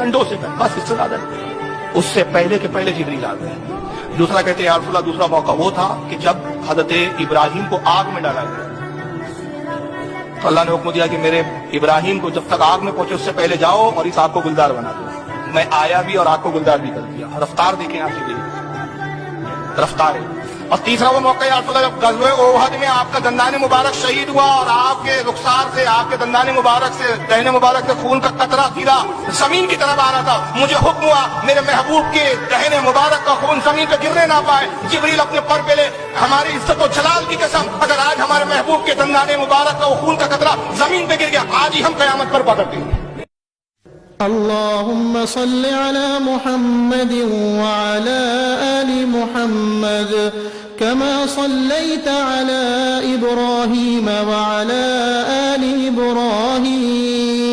کنڈوں سے پہلے، بس اس سے زیادہ نہیں۔ اس سے پہلے کے پہلے جبریل آ گئے۔ دوسرا کہتے ہیں یا رسول اللہ دوسرا موقع وہ تھا کہ جب حضرت ابراہیم کو آگ میں ڈالا گیا تو اللہ نے حکم دیا کہ میرے ابراہیم کو جب تک آگ میں پہنچے اس سے پہلے جاؤ اور اس آگ کو گلدار بنا دو۔ میں آیا بھی اور آگ کو گلدار بھی کر دیا۔ رفتار دیکھیں آپ جبریل، رفتار ہے۔ اور تیسرا وہ موقع یا رسول اللہ جب غزوہ احد میں آپ کا دندان مبارک شہید ہوا اور آپ کے رخسار سے، آپ کے دندان مبارک سے، دہنے مبارک سے خون کا قطرہ گرا، زمین کی طرف آ رہا تھا۔ مجھے حکم ہوا میرے محبوب کے دہنے مبارک کا خون زمین پہ گرنے نہ پائے۔ جبریل اپنے پر پہ لے، ہماری عزت و جلال کی قسم، اگر آج ہمارے محبوب کے دندان مبارک کا وہ خون کا قطرہ زمین پہ گر گیا، آج ہی ہم قیامت پر پا کرتے ہیں۔ اللهم صل على محمد وعلى آل محمد كما صليت على إبراهيم وعلى آل إبراهيم